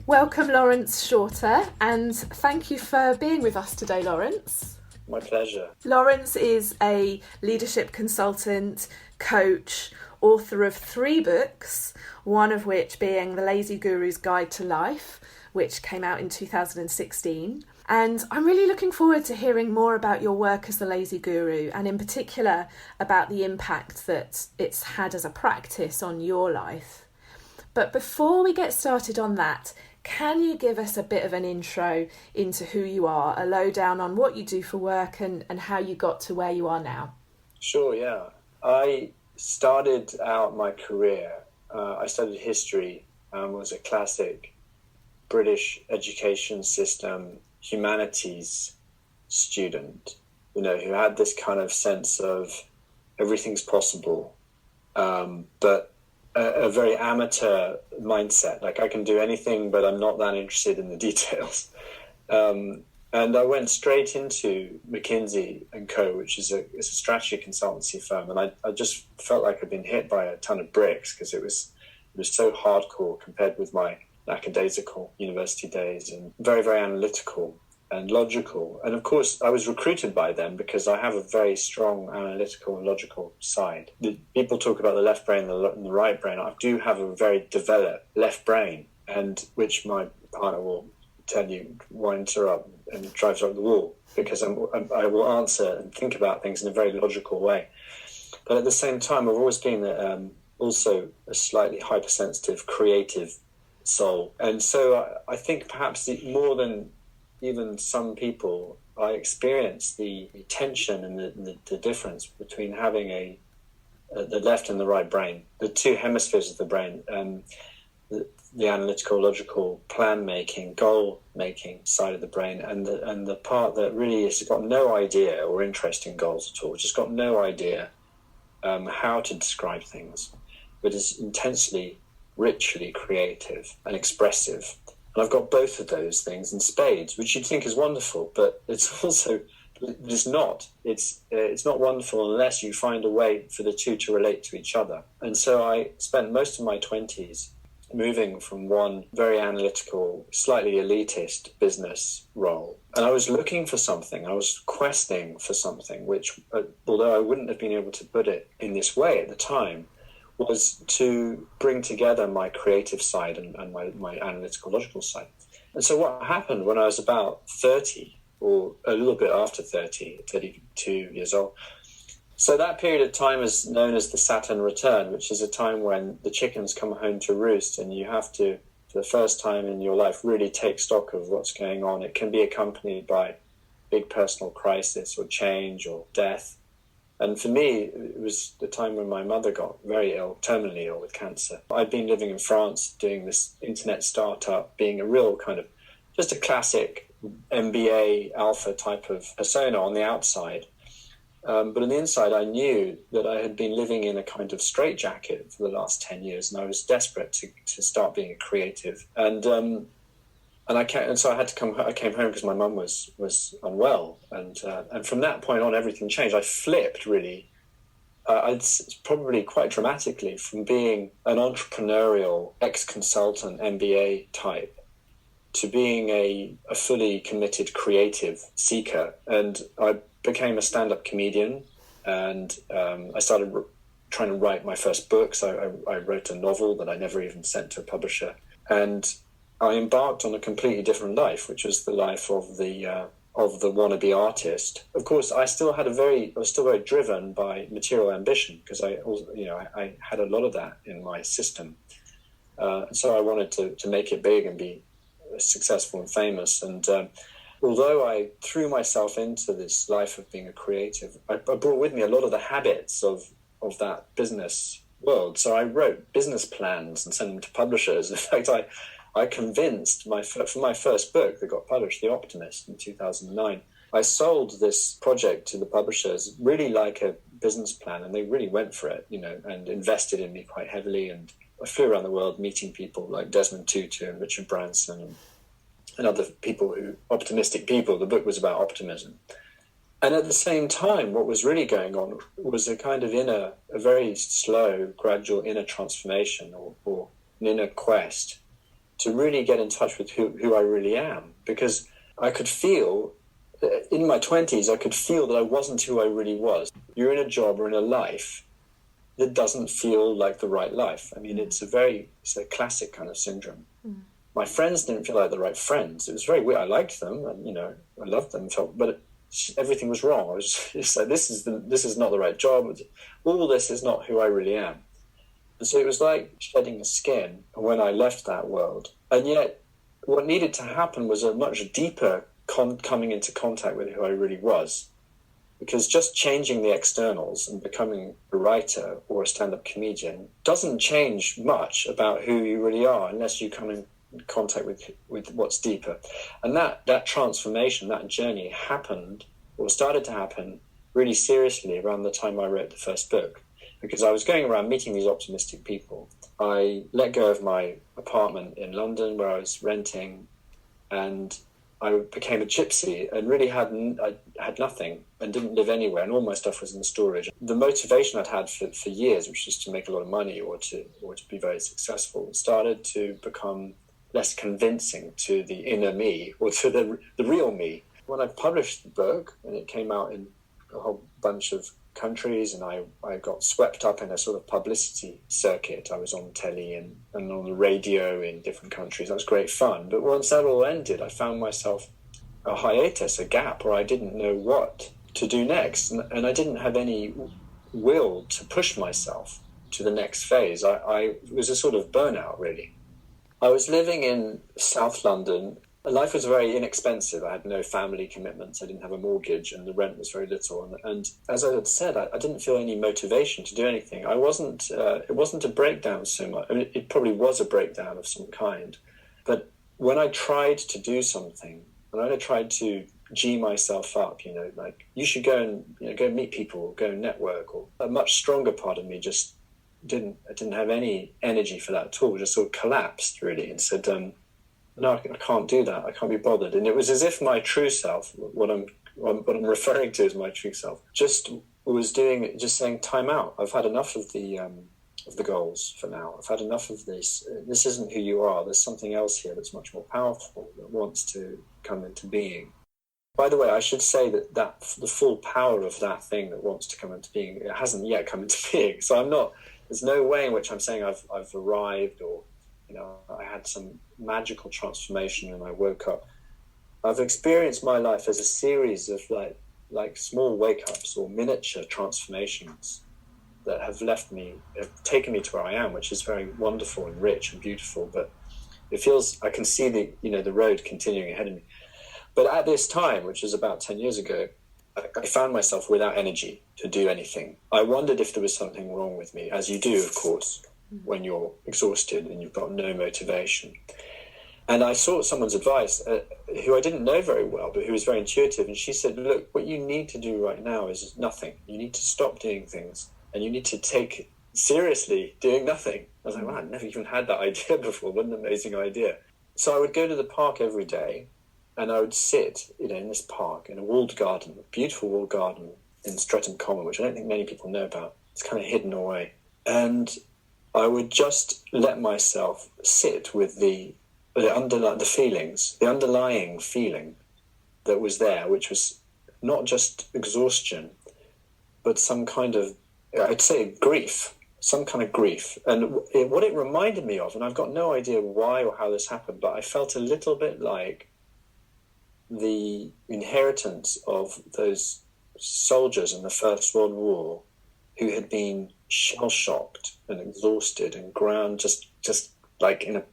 Welcome, Laurence Shorter, and thank you for being with us today, Laurence. My pleasure. Laurence is a leadership consultant, coach, author of 3 books, one of which being The Lazy Guru's Guide to Life, which came out in 2016. And I'm really looking forward to hearing more about your work as the Lazy Guru, and in particular about the impact that it's had as a practice on your life. But before we get started on that, can you give us a bit of an intro into who you are, a lowdown on what you do for work and how you got to where you are now? Sure, yeah. I started out my career, I studied history, was a classic British education system humanities student, who had this kind of sense of everything's possible, but a very amateur mindset. Like, I can do anything, but I'm not that interested in the details. And I went straight into McKinsey & Co., which is a strategy consultancy firm. And I just felt like I'd been hit by a ton of bricks because it was so hardcore compared with my lackadaisical university days, and very, very analytical and logical. And of course, I was recruited by them because I have a very strong analytical and logical side. People talk about the left brain and the right brain. I do have a very developed left brain, and which my partner will tell you winds her up and drives her up the wall, because I will answer and think about things in a very logical way. But at the same time, I've always been also a slightly hypersensitive, creative soul. And so I think perhaps more than even some people, I experience the tension and the difference between having the left and the right brain, the 2 hemispheres of the brain, the analytical, logical, plan-making, goal-making side of the brain, and the part that really has got no idea or interest in goals at all, just got no idea how to describe things, but is intensely, richly creative and expressive. And I've got both of those things in spades, which you'd think is wonderful, but it's also, it's not. It's not wonderful unless you find a way for the 2 to relate to each other. And so I spent most of my 20s moving from one very analytical, slightly elitist business role. And I was looking for something, I was questing for something, which, although I wouldn't have been able to put it in this way at the time, was to bring together my creative side and my analytical, logical side. And so what happened when I was about 30, or a little bit after 30, 32 years old, so that period of time is known as the Saturn Return, which is a time when the chickens come home to roost and you have to, for the first time in your life, really take stock of what's going on. It can be accompanied by big personal crisis or change or death. And for me, it was the time when my mother got very ill, terminally ill with cancer. I'd been living in France, doing this internet startup, being a real kind of, just a classic MBA alpha type of persona on the outside. But on the inside, I knew that I had been living in a kind of straitjacket for the last 10 years, and I was desperate to start being a creative. And so I had to come. I came home because my mum was unwell, and from that point on, everything changed. I flipped really. It's probably quite dramatically from being an entrepreneurial ex-consultant MBA type to being a fully committed creative seeker, and I became a stand-up comedian, and I started trying to write my first books. I wrote a novel that I never even sent to a publisher, and I embarked on a completely different life, which was the life of the wannabe artist. Of course, I was still very driven by material ambition, because I had a lot of that in my system. So I wanted to make it big and be successful and famous. And although I threw myself into this life of being a creative, I brought with me a lot of the habits of that business world. So I wrote business plans and sent them to publishers. In fact, I convinced for my first book that got published, The Optimist, in 2009, I sold this project to the publishers really like a business plan, and they really went for it, and invested in me quite heavily. And I flew around the world meeting people like Desmond Tutu and Richard Branson and other people optimistic people. The book was about optimism. And at the same time, what was really going on was a kind of a very slow, gradual inner transformation or an inner quest to really get in touch with who I really am, because I could feel, in my 20s, I could feel that I wasn't who I really was. You're in a job or in a life that doesn't feel like the right life. I mean, it's a classic kind of syndrome. My friends didn't feel like the right friends. It was very weird. I liked them, and I loved them, but everything was wrong. I was just like, this is not the right job. All this is not who I really am. And so it was like shedding the skin when I left that world. And yet, what needed to happen was a much deeper coming into contact with who I really was. Because just changing the externals and becoming a writer or a stand-up comedian doesn't change much about who you really are unless you come in contact with what's deeper. And that transformation, that journey happened, or started to happen, really seriously around the time I wrote the first book. Because I was going around meeting these optimistic people. I let go of my apartment in London where I was renting, and I became a gypsy and really I had nothing and didn't live anywhere, and all my stuff was in storage. The motivation I'd had for years, which was to make a lot of money or to be very successful, started to become less convincing to the inner me, or to the real me. When I published the book, and it came out in a whole bunch of countries, and I got swept up in a sort of publicity circuit. I was on telly and on the radio in different countries. That was great fun. But once that all ended, I found myself a hiatus, a gap, where I didn't know what to do next. And I didn't have any will to push myself to the next phase. It was a sort of burnout, really. I was living in South London. Life was very inexpensive. I had no family commitments. I didn't have a mortgage, and the rent was very little. And as I had said, I didn't feel any motivation to do anything. It wasn't a breakdown so much. I mean, it probably was a breakdown of some kind. But when I tried to do something, when I tried to G myself up, like, you should go and go meet people, go network, or a much stronger part of me just didn't have any energy for that at all. Just sort of collapsed, really, and said, no, I can't do that. I can't be bothered. And it was as if my true self, what I'm referring to as my true self, just saying, time out. I've had enough of the goals for now. I've had enough of this. This isn't who you are. There's something else here that's much more powerful, that wants to come into being. By the way, I should say that the full power of that thing that wants to come into being, it hasn't yet come into being. So there's no way in which I'm saying I've arrived, or I had some magical transformation and I woke up. I've experienced my life as a series of like small wake-ups or miniature transformations that have taken me to where I am, which is very wonderful and rich and beautiful. But it feels, I can see the road continuing ahead of me. But at this time, which was about 10 years ago, I found myself without energy to do anything. I wondered if there was something wrong with me, as you do, of course, when you're exhausted and you've got no motivation. And I sought someone's advice, who I didn't know very well, but who was very intuitive. And she said, look, what you need to do right now is nothing. You need to stop doing things, and you need to take seriously doing nothing. I was like, wow, I'd never even had that idea before. What an amazing idea. So I would go to the park every day, and I would sit, in this park, in a walled garden, a beautiful walled garden in Streatham Common, which I don't think many people know about. It's kind of hidden away. And I would just let myself sit with the underlying feeling that was there, which was not just exhaustion, but some kind of, I'd say, grief, some kind of grief. And what it reminded me of, and I've got no idea why or how this happened, but I felt a little bit like the inheritance of those soldiers in the First World War who had been shell-shocked and exhausted and ground just like in a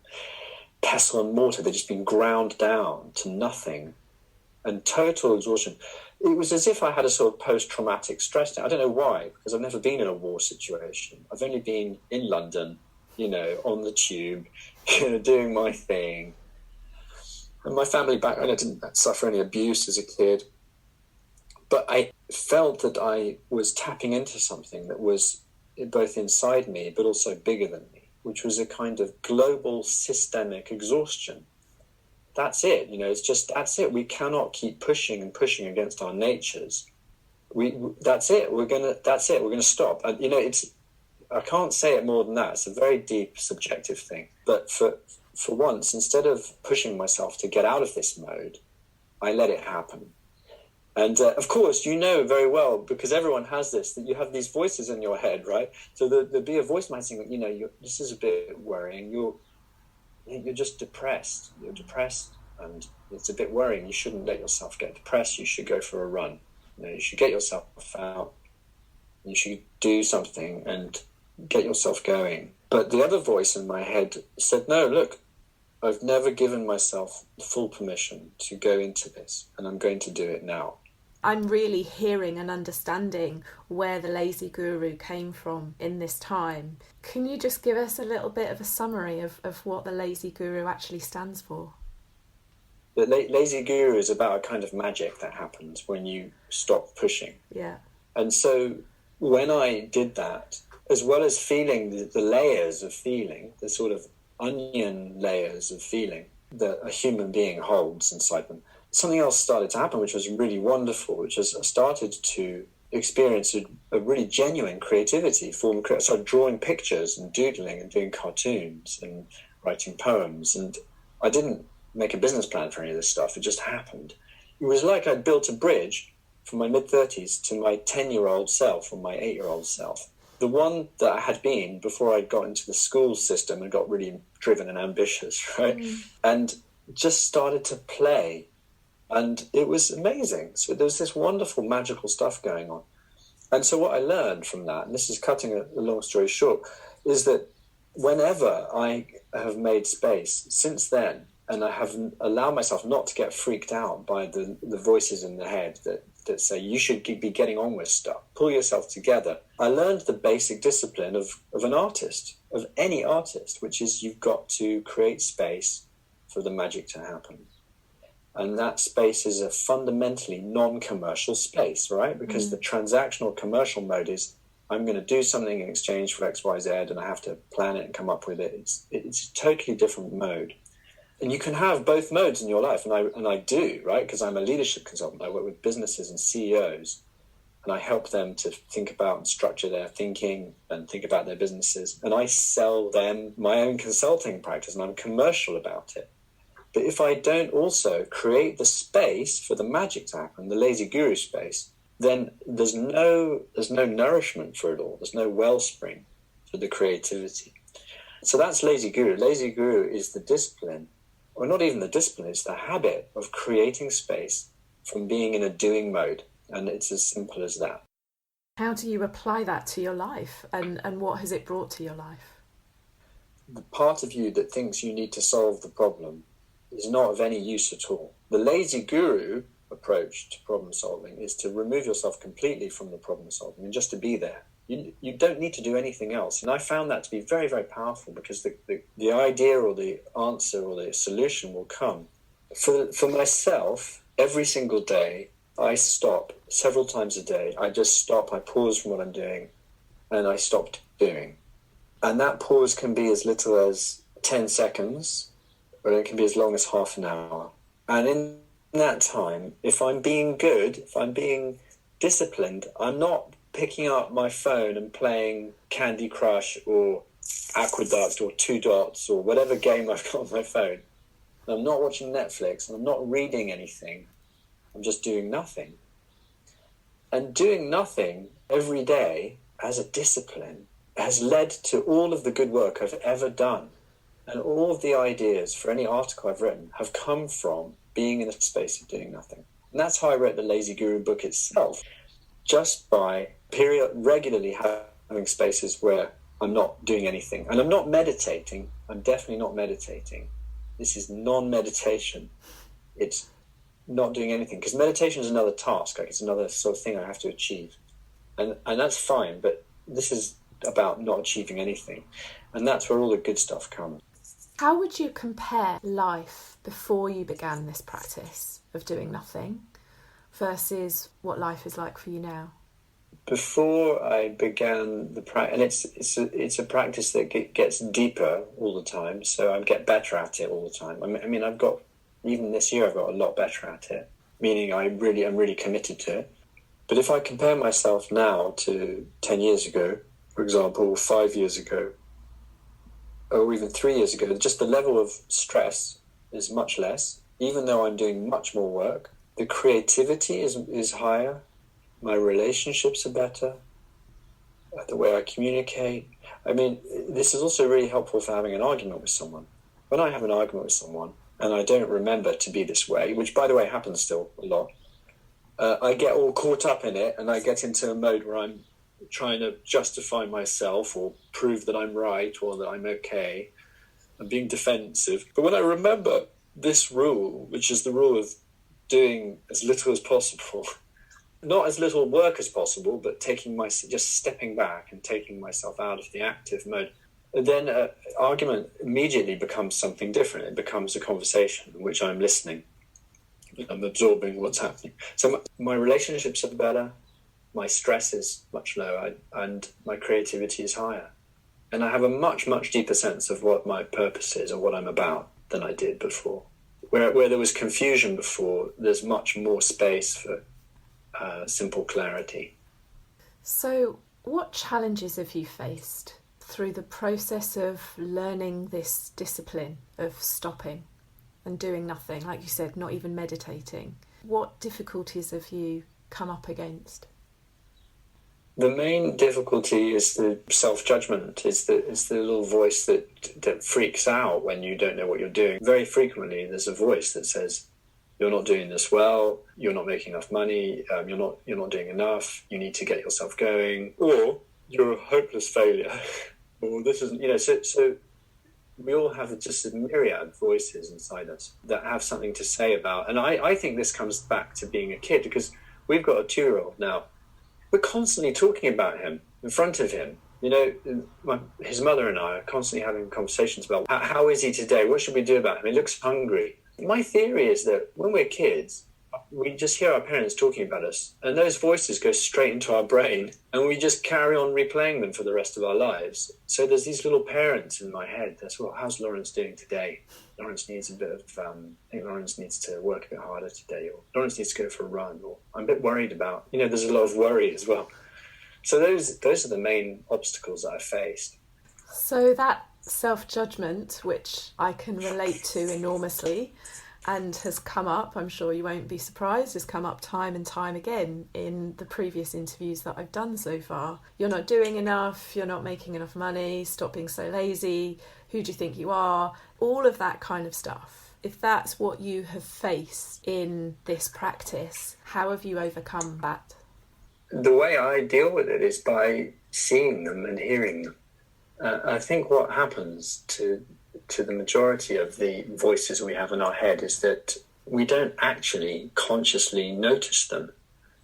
pestle and mortar. They'd just been ground down to nothing and total exhaustion. It was as if I had a sort of post-traumatic stress. I don't know why, because I've never been in a war situation. I've only been in London, on the tube, doing my thing. And my family background, I didn't suffer any abuse as a kid. But I felt that I was tapping into something that was both inside me, but also bigger than me, which was a kind of global systemic exhaustion. That's it, that's it. We cannot keep pushing and pushing against our natures. That's it. We're gonna stop. And I can't say it more than that. It's a very deep, subjective thing. But for for once, instead of pushing myself to get out of this mode, I let it happen. And of course, you know very well, because everyone has this, that you have these voices in your head, right? So there'll be a voice might saying, this is a bit worrying. You're just depressed. You're depressed, and it's a bit worrying. You shouldn't let yourself get depressed. You should go for a run. You should get yourself out. You should do something and get yourself going. But the other voice in my head said, no, look, I've never given myself full permission to go into this, and I'm going to do it now. I'm really hearing and understanding where the lazy guru came from in this time. Can you just give us a little bit of a summary of what the lazy guru actually stands for? The lazy guru is about a kind of magic that happens when you stop pushing. Yeah. And so when I did that, as well as feeling the layers of feeling, the sort of onion layers of feeling that a human being holds inside them, something else started to happen, which was really wonderful, which is I started to experience a really genuine creativity. I started drawing pictures and doodling and doing cartoons and writing poems. And I didn't make a business plan for any of this stuff. It just happened. It was like I'd built a bridge from my mid-30s to my 10-year-old self or my 8-year-old self. The one that I had been before I got into the school system and got really driven and ambitious, right? And just started to play. And it was amazing. So there was this wonderful, magical stuff going on. And so what I learned from that, and this is cutting a long story short, is that whenever I have made space since then, and I have allowed myself not to get freaked out by the voices in the head that say you should be getting on with stuff, pull yourself together. I learned the basic discipline of an artist, of any artist, which is you've got to create space for the magic to happen. And that space is a fundamentally non-commercial space, right? Because the transactional commercial mode is I'm going to do something in exchange for X, Y, Z, and I have to plan it and come up with it. It's a totally different mode. And you can have both modes in your life, and I do, right? Because I'm a leadership consultant. I work with businesses and CEOs, and I help them to think about and structure their thinking and think about their businesses. And I sell them my own consulting practice, and I'm commercial about it. But if I don't also create the space for the magic to happen, the lazy guru space, then there's no nourishment for it all. There's no wellspring for the creativity. So that's lazy guru. Lazy guru is the discipline, or not even the discipline, it's the habit of creating space from being in a doing mode. And it's as simple as that. How do you apply that to your life, and what has it brought to your life? The part of you that thinks you need to solve the problem is not of any use at all. The lazy guru approach to problem solving is to remove yourself completely from the problem solving and just to be there. You don't need to do anything else. And I found that to be very, very powerful, because the idea or the answer or the solution will come. For myself, every single day, I stop several times a day. I just stop, I pause from what I'm doing, and I stop doing. And that pause can be as little as 10 seconds, or it can be as long as half an hour. And in that time, if I'm being good, if I'm being disciplined, I'm not picking up my phone and playing Candy Crush or Aqueduct or Two Dots or whatever game I've got on my phone. And I'm not watching Netflix, and I'm not reading anything. I'm just doing nothing. And doing nothing every day as a discipline has led to all of the good work I've ever done. And all of the ideas for any article I've written have come from being in a space of doing nothing. And that's how I wrote the Lazy Guru book itself, just by regularly having spaces where I'm not doing anything. And I'm not meditating. I'm definitely not meditating. This is non-meditation. It's not doing anything, because meditation is another task. Like, it's another sort of thing I have to achieve. And that's fine, but this is about not achieving anything. And that's where all the good stuff comes. How would you compare life before you began this practice of doing nothing versus what life is like for you now? Before I began the practice, and it's a practice that gets deeper all the time, so I get better at it all the time. I mean, even this year I've got a lot better at it, meaning I'm really committed to it. But if I compare myself now to 10 years ago, for example, 5 years ago, or even 3 years ago, just the level of stress is much less, even though I'm doing much more work. The creativity is higher. My relationships are better. The way I communicate. I mean, this is also really helpful for having an argument with someone. When I have an argument with someone, and I don't remember to be this way, which, by the way, happens still a lot, I get all caught up in it, and I get into a mode where I'm trying to justify myself or prove that I'm right or that I'm okay. I'm being defensive. But when I remember this rule, which is the rule of doing as little as possible, not as little work as possible, but just stepping back and taking myself out of the active mode, then an argument immediately becomes something different. It becomes a conversation in which I'm listening. I'm absorbing what's happening. So my relationships are better, my stress is much lower, and my creativity is higher. And I have a much, much deeper sense of what my purpose is or what I'm about than I did before. Where there was confusion before, there's much more space for simple clarity. So, what challenges have you faced through the process of learning this discipline of stopping and doing nothing, like you said, not even meditating? What difficulties have you come up against? The main difficulty is the self-judgment, is the little voice that freaks out when you don't know what you're doing. Very frequently there's a voice that says, you're not doing this well, you're not making enough money, you're not doing enough, you need to get yourself going, or you're a hopeless failure, or this isn't, so we all have just a myriad of voices inside us that have something to say about, and I think this comes back to being a kid, because we've got a 2-year-old now. We're constantly talking about him in front of him. His mother and I are constantly having conversations about how is he today? What should we do about him? He looks hungry. My theory is that when we're kids, we just hear our parents talking about us, and those voices go straight into our brain, and we just carry on replaying them for the rest of our lives. So there's these little parents in my head. That's, well, how's Laurence doing today? Laurence needs a bit of, I think Laurence needs to work a bit harder today, or Laurence needs to go for a run, or I'm a bit worried about, there's a lot of worry as well. So those are the main obstacles that I faced. So that self-judgment, which I can relate to enormously and has come up, I'm sure you won't be surprised, has come up time and time again in the previous interviews that I've done so far. You're not doing enough, you're not making enough money, stop being so lazy, who do you think you are? All of that kind of stuff. If that's what you have faced in this practice, how have you overcome that? The way I deal with it is by seeing them and hearing them. I think what happens to the majority of the voices we have in our head is that we don't actually consciously notice them.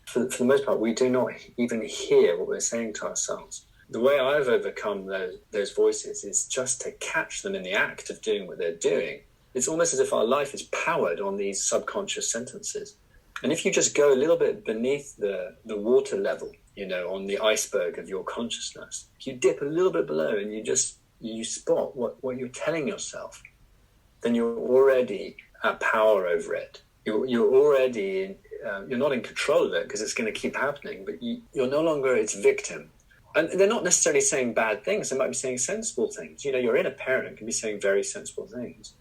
For the most part, we do not even hear what we're saying to ourselves. The way I've overcome those voices is just to catch them in the act of doing what they're doing. It's almost as if our life is powered on these subconscious sentences. And if you just go a little bit beneath the water level, on the iceberg of your consciousness, if you dip a little bit below and you spot what you're telling yourself, then you're already at power over it. You're already, you're not in control of it because it's going to keep happening, but you're no longer its victim. And they're not necessarily saying bad things. They might be saying sensible things. Your inner parent can be saying very sensible things.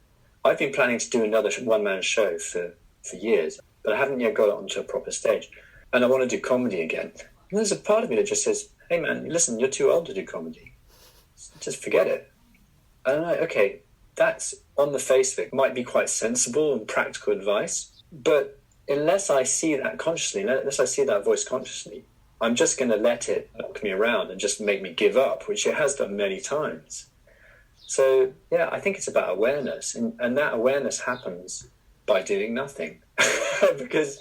I've been planning to do another one-man show for years, but I haven't yet got it onto a proper stage. And I want to do comedy again. And there's a part of me that just says, hey man, listen, you're too old to do comedy. Just forget it. And I'm like, okay, that's on the face of it, might be quite sensible and practical advice. But unless I see that consciously, unless I see that voice consciously, I'm just going to let it knock me around and just make me give up, which it has done many times. So, yeah, I think it's about awareness. And that awareness happens by doing nothing. Because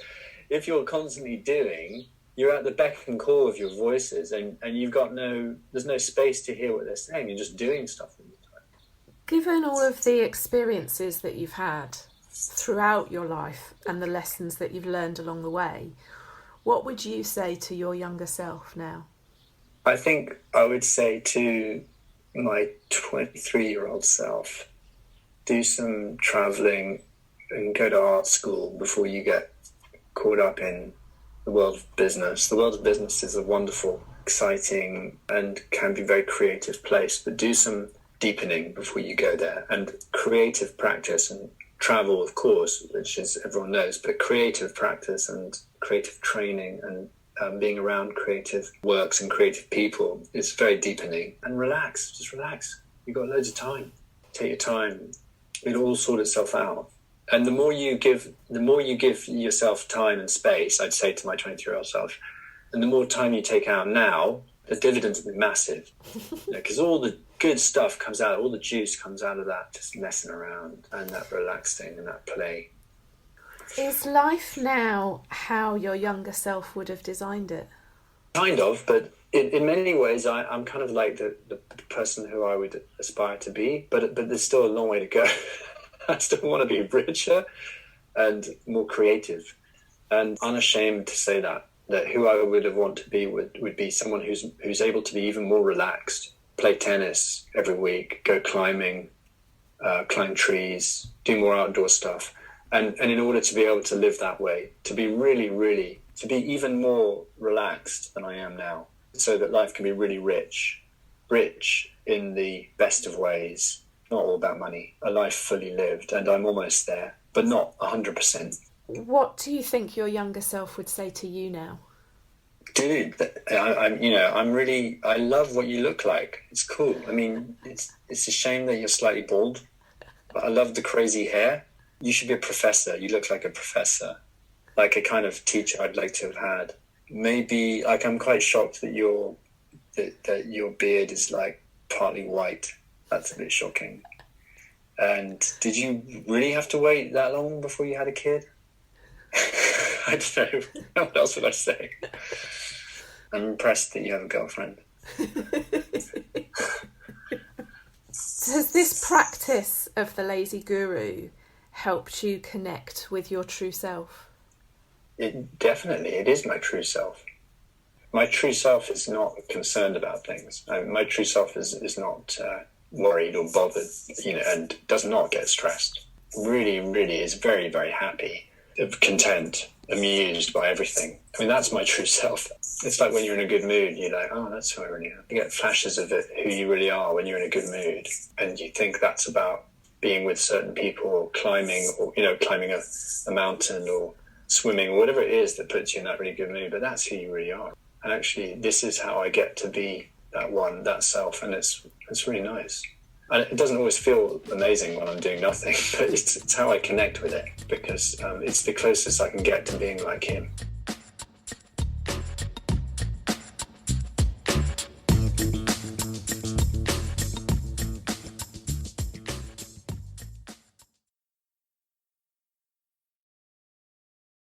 if you're constantly doing, you're at the beck and call of your voices, and there's no space to hear what they're saying. You're just doing stuff all the time. Given all of the experiences that you've had throughout your life and the lessons that you've learned along the way, what would you say to your younger self now? I think I would say to my 23-year-old self, do some traveling and go to art school before you get caught up in the world of business. The world of business is a wonderful, exciting, and can be very creative place, but do some deepening before you go there. And creative practice and travel, of course, which is everyone knows, but creative practice and creative training and being around creative works and creative people is very deepening. And relax, just relax. You've got loads of time. Take your time. It'll all sort itself out. And the more you give yourself time and space, I'd say to my 23-year-old self, and the more time you take out now, the dividends will be massive. Because all the good stuff comes out, all the juice comes out of that, just messing around and that relaxing and that play. Is life now how your younger self would have designed it? Kind of, but in many ways, I'm kind of like the person who I would aspire to be, but there's still a long way to go. I still want to be richer and more creative, and unashamed to say that who I would have wanted to be would be someone who's able to be even more relaxed, play tennis every week, go climbing, climb trees, do more outdoor stuff. And in order to be able to live that way, to be really, to be even more relaxed than I am now, so that life can be really rich in the best of ways, not all about money, a life fully lived. And I'm almost there, but not 100%. What do you think your younger self would say to you now? Dude, I love what you look like. It's cool. I mean, it's a shame that you're slightly bald, but I love the crazy hair. You should be a professor. You look like a professor, like a kind of teacher I'd like to have had. Maybe, like, I'm quite shocked that your beard is like partly white. That's a bit shocking. And did you really have to wait that long before you had a kid? I don't know. What else would I say? I'm impressed that you have a girlfriend. Has this practice of the lazy guru helped you connect with your true self? It is my true self. My true self is not concerned about things. My true self is not worried or bothered, and does not get stressed. Really is very, very happy, content, amused by everything. I mean, that's my true self. It's like when you're in a good mood, you're like, oh, that's who I really am. You get flashes of it, who you really are when you're in a good mood. And you think that's about being with certain people or climbing a mountain or swimming or whatever it is that puts you in that really good mood. But that's who you really are. And actually, this is how I get to be that self. And it's really nice. And it doesn't always feel amazing when I'm doing nothing, but it's how I connect with it, because it's the closest I can get to being like him.